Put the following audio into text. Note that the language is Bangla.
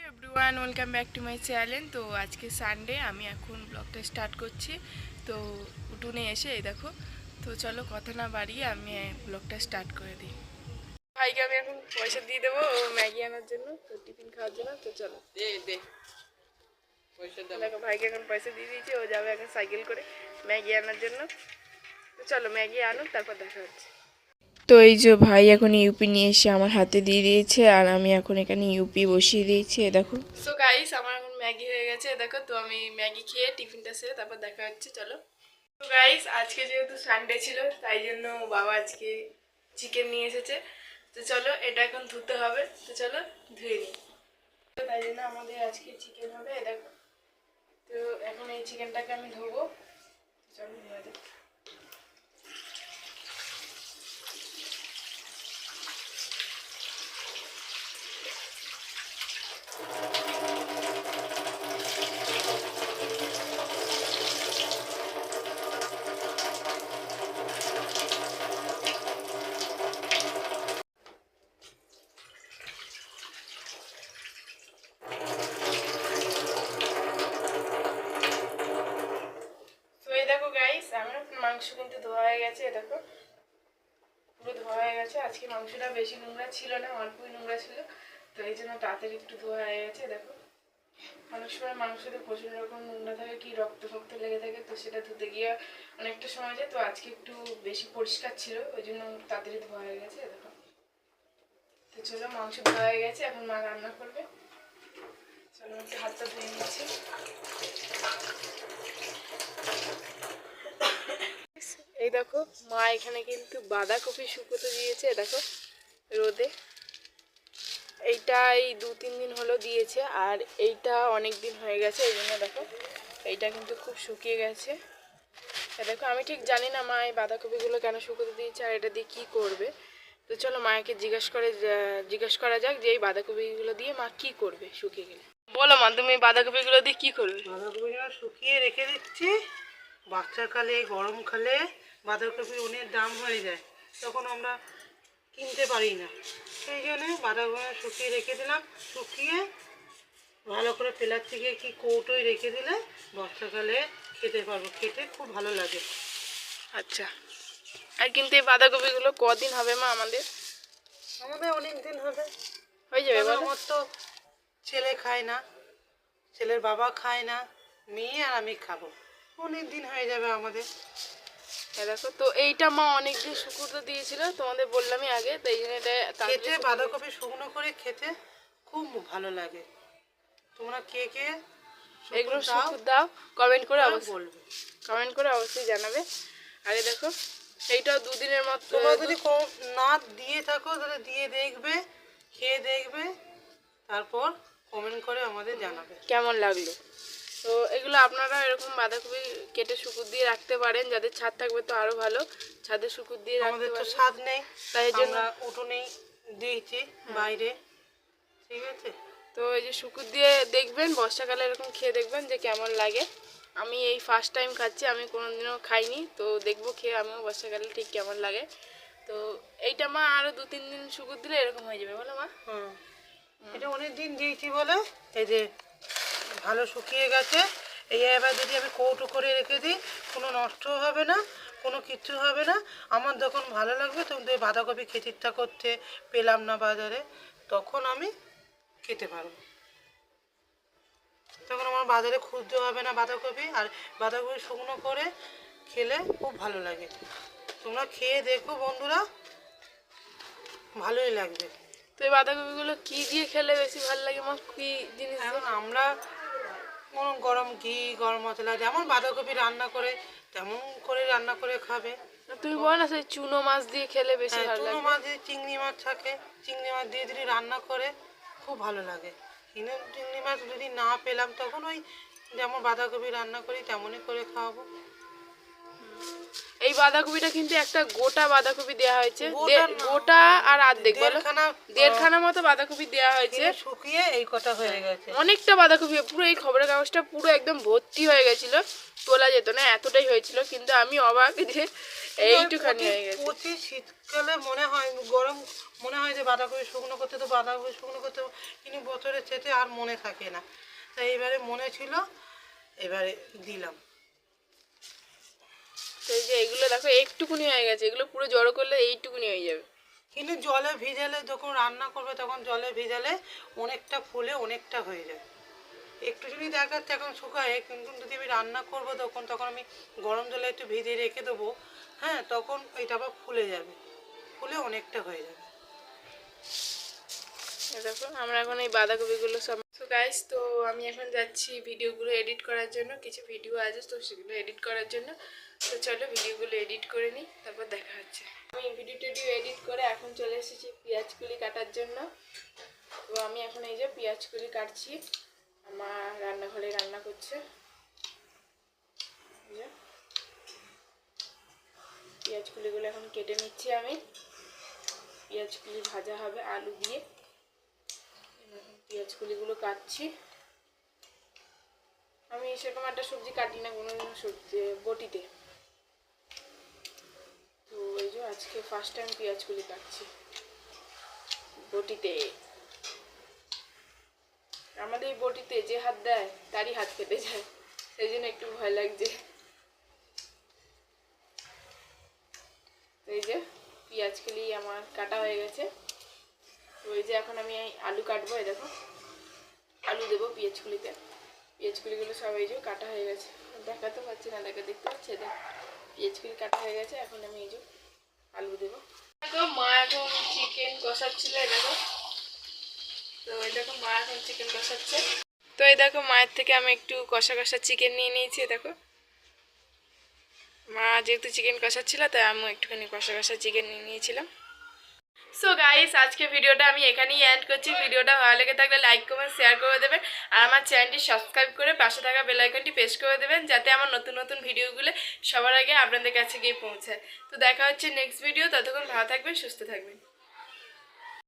Everyone, welcome back to my channel. তো আজকে সানডে, আমি এখন ব্লগটা স্টার্ট করছি। তো উঠোনে এসে এই দেখো, তো চলো কথা না বাড়িয়ে আমি ব্লগটা স্টার্ট করে দিই। ভাইকে আমি এখন পয়সা দিয়ে দেবো ও ম্যাগি আনার জন্য, তো টিফিন খাওয়ার জন্য। তো চলো দেখো, ভাইকে এখন পয়সা দিয়ে দিয়েছি, ও যাবে এখন সাইকেল করে ম্যাগি আনার জন্য। তো চলো ম্যাগি আনুক, তারপর দেখা হচ্ছে। তো এই যে ভাই এখন ইউপি নিয়ে এসে আমার হাতে দিয়ে দিয়েছে, আর আমি এখন এখানে ইউপি বসিয়ে দিয়েছি। দেখো, সো গাইস, আমার এখন ম্যাগি হয়ে গেছে। দেখো, তো আমি ম্যাগি খেয়ে টিফিনটা সেরে তারপর দেখা হচ্ছে। চলো। তো গাইস, আজকে যেহেতু সানডে ছিল, তাই জন্য বাবা আজকে চিকেন নিয়ে এসেছে। তো চলো, এটা এখন ধুতে হবে। তো চলো ধুয়ে নিই। তো তাই জন্য আমাদের আজকে চিকেন হবে। দেখো, তো এখন এই চিকেনটাকে আমি ধোবো। চলো ধোয়া যাক। তো এই দেখো গাইস, আমার মাংস কিন্তু ধোয়া হয়ে গেছে। দেখো, পুরো ধোয়া হয়ে গেছে। আজকে মাংসটা বেশি নোংরা ছিল না, অল্পই নোংরা ছিল, তো এই জন্য তাড়াতাড়ি একটু ধোয়া হয়ে গেছে। দেখো, অনেক সময় মাংসতে প্রচুর রকম নোংরা থাকে, কি রক্ত ফক্ত লেগে থাকে, তো সেটা ধুতে গিয়ে অনেকটা সময় যায়। তো আজকে একটু বেশি পরিষ্কার ছিল, ওই জন্য তাড়াতাড়ি ধোয়া হয়ে গেছে। দেখো, তো চলো, মাংস ধোয়া হয়ে গেছে, এখন মা রান্না করবে। চলো, একটু হাতটা ধুয়ে নিচ্ছি। এই দেখো, মা এখানে কিন্তু বাঁধাকপি শুকোতে দিয়েছে। দেখো, রোদে। এইটা এই 2-3 দিন হলো দিয়েছে, আর এইটা অনেক দিন হয়ে গেছে, এই জন্য দেখো এইটা কিন্তু খুব শুকিয়ে গেছে। দেখো, আমি ঠিক জানি না মা এই বাঁধাকপিগুলো কেন শুকোতে দিয়েছে আর এটা দিয়ে কী করবে। তো চলো মাকে জিজ্ঞেস করা যাক যে এই বাঁধাকপিগুলো দিয়ে মা কি করবে শুকিয়ে গেলে। বলো মা, তুমি বাঁধাকপিগুলো দিয়ে কি করবে? বাঁধাকপিগুলো শুকিয়ে রেখে দিচ্ছি। বাচ্চাকালে গরমকালে বাঁধাকপির অনেক দাম হয়ে যায়, তখন আমরা কিনতে পারি না, সেই জন্যে বাঁধাকপি শুকিয়ে রেখে দিলাম। শুকিয়ে ভালো করে প্লাস্টিকে কি কৌটোয় রেখে দিলে বর্ষাকালে খেতে পারবো, খেতে খুব ভালো লাগে। আচ্ছা, আর কিন্তু এই বাঁধাকপিগুলো কদিন হবে মা আমাদের? আমাদের অনেক দিন হবে। হয়ে যাবে বলো? আমার তো ছেলে খায় না, ছেলের বাবা খায় না, মেয়ে আর আমি খাবো, অনেক দিন হয়ে যাবে আমাদের। দেখো, তো এইটা মা অনেকদিন শুকুতে দিয়েছিল, তোমাদের বললামই আগে, তাই জন্য এটা খেতে বাঁধাকপি শুকনো করে খেতে খুব ভালো লাগে। তোমরা কে কে এগুলো শুকুর দাও, কমেন্ট করে বলবে, কমেন্ট করে অবশ্যই জানাবে। আরে দেখো, এইটাও 2 দিনের মতো। তোমরা যদি না দিয়ে থাকো তাহলে দিয়ে দেখবে, খেয়ে দেখবে, তারপর কমেন্ট করে আমাদের জানাবে কেমন লাগলো। তো এগুলো আপনারা এরকম বাঁধাকপি কেটে শুকুর দিয়ে রাখতে পারেন, যাদের ছাদ থাকবে তো আরো ভালো, ছাদে শুকুর দিয়ে রাখতে আমাদের তো পারেন। স্বাদ নেই, তাই জন্য আমরা উঠোনেই দিয়েছি বাইরে, ঠিক আছে। তো এই যে শুকুর দিয়ে দেখবেন, বর্ষাকালে এরকম খেয়ে দেখবেন যে কেমন লাগে। আমি এই ফার্স্ট টাইম খাচ্ছি, আমি কোনোদিনও খাইনি, তো দেখবো খেয়ে আমিও বর্ষাকালে ঠিক কেমন লাগে। তো এইটা মা আরো 2-3 দিন শুকুর দিলে এরকম হয়ে যাবে, বলো মা? হুম, এটা অনেক দিন দিয়েছি বলে এই যে ভালো শুকিয়ে গেছে। এই এবার যদি আমি কৌটো করে রেখে দিই, কোনো নষ্টও হবে না, কোনো কিচ্ছু হবে না। আমার যখন ভালো লাগবে তখন তো বাঁধাকপি খেতে ইচ্ছা করতে পেলাম না বাজারে, তখন আমি খেতে পারবো, তখন আমার বাজারে খুঁজতে হবে না বাঁধাকপি। আর বাঁধাকপি শুকনো করে খেলে খুব ভালো লাগে। তোমরা খেয়ে দেখো বন্ধুরা, ভালোই লাগবে। তো এই বাঁধাকপিগুলো কি দিয়ে খেলে বেশি ভালো লাগে মা, কি জিনিস দিয়ে? এখন আমরা কোনো গরম ঘি, গরম মশলা, যেমন বাঁধাকপি রান্না করে তেমন করে রান্না করে খাবে। তুমি বলো না, সেই চুনো মাছ দিয়ে খেলে বেশি হ্যাঁ, ভালো চুনো লাগে। মাছ দিয়ে, চিংড়ি মাছ থাকে, চিংড়ি মাছ দিয়ে যদি রান্না করে খুব ভালো লাগে। কিন্তু চিংড়ি মাছ যদি না পেলাম তখন ওই যেমন বাঁধাকপি রান্না করি তেমনই করে খাওয়াবো। এই বাঁধাকপিটা কিন্তু একটা গোটা বাঁধাকপি দেওয়া হয়েছে, গোটা না, গোটা আর অর্ধেক বলো, দেড়খানা মতো বাঁধাকপি দেওয়া হয়েছে। শুকিয়ে এই কটা হয়ে গেছে। অনেকটা বাঁধাকপি, পুরো এই খবরের কাগজটা পুরো একদম ভর্তি হয়ে গেছিল, তোলা যেত না এতটাই হয়েছিল। কিন্তু আমি অবাক যে এইটুখানি হয়ে গেছে। প্রতি শীতকালে মনে হয় গরম, মনে হয় যে বাঁধাকপি শুকনো করতে, তো বাঁধাকপি শুকনো করতে, কিন্তু বছরের শেষে আর মনে থাকে না। তাই এবারে মনে ছিল, এবারে দিলাম। তো এই যে এগুলো দেখো একটুকুনি হয়ে গেছে, এগুলো পুরো জড়ো করলে এইটুকুনি হয়ে যাবে। কিন্তু জলে ভিজালে, যখন রান্না করবে তখন জলে ভিজালে অনেকটা ফুলে অনেকটা হয়ে যায়। একটু যদি দেখাচ্ছে এখন শুকায়, কিন্তু যদি আমি রান্না করবো তখন আমি গরম জলে একটু ভিজিয়ে রেখে দেবো, হ্যাঁ, তখন এটা আবার ফুলে যাবে, ফুলে অনেকটা হয়ে যাবে। দেখো আমরা এখন এই বাঁধাকপিগুলো সব, তো গাইস, তো আমি এখন যাচ্ছি ভিডিওগুলো এডিট করার জন্য, কিছু ভিডিও আছে তো সেগুলো এডিট করার জন্য। তো চলো ভিডিওগুলো এডিট করে নিই, তারপর দেখা হচ্ছে। আমি ভিডিও টিডিও এডিট করে এখন চলে এসেছি পেঁয়াজগুলি কাটার জন্য। তো আমি এখন এই যে পেঁয়াজগুলি কাটছি, আমার রান্নাঘরে রান্না করছে। পেঁয়াজগুলিগুলো এখন কেটে নিচ্ছি আমি, পেঁয়াজগুলি ভাজা হবে আলু দিয়ে। পেঁয়াজগুলিগুলো কাটছি। আমি সেরকম একটা সবজি কাটি না কোনো সবজি বটিতে, তো এই যে আজকে ফার্স্ট টাইম পেঁয়াজগুলি কাটছি বটিতে। আমাদের এই বটিতে যে হাত দেয় তারই হাত কেটে যায়, সেই জন্য একটু ভয় লাগছে। এই যে পেঁয়াজগুলি আমার কাটা হয়ে গেছে। তো এই যে এখন আমি আলু কাটবো, এই দেখো আলু দেবো পেঁয়াজগুলিতে। পেঁয়াজগুলিগুলো সব এই যে কাটা হয়ে গেছে, দেখাতে পাচ্ছি না, দেখতে পাচ্ছি, দেখ পেঁয়াজগুলি কাটা হয়ে গেছে। এখন আমি এই যে আলু দেবো। দেখো মা এখন চিকেন কষাচ্ছিল, দেখো। তো এই দেখো মা এখন চিকেন কষাচ্ছে। তো এই দেখো মায়ের থেকে আমি একটু কষা কষা চিকেন নিয়ে নিয়েছি। দেখো মা যেহেতু চিকেন কষাচ্ছিল তাই আমি একটুখানি কষা কষা চিকেন নিয়ে নিয়েছিলাম। সো গাইস, আজকে ভিডিওটা আমি এখানেই এন্ড করছি। ভিডিওটা ভালো লেগে থাকলে লাইক কমেন্ট শেয়ার করে দেবেন, আর আমার চ্যানেলটি সাবস্ক্রাইব করে পাশে থাকা বেল আইকনটি প্রেস করে দেবেন, যাতে আমার নতুন নতুন ভিডিওগুলো সবার আগে আপনাদের কাছে গিয়ে পৌঁছায়। তো দেখা হচ্ছে নেক্সট ভিডিও, ততক্ষণ ভালো থাকবেন, সুস্থ থাকবেন।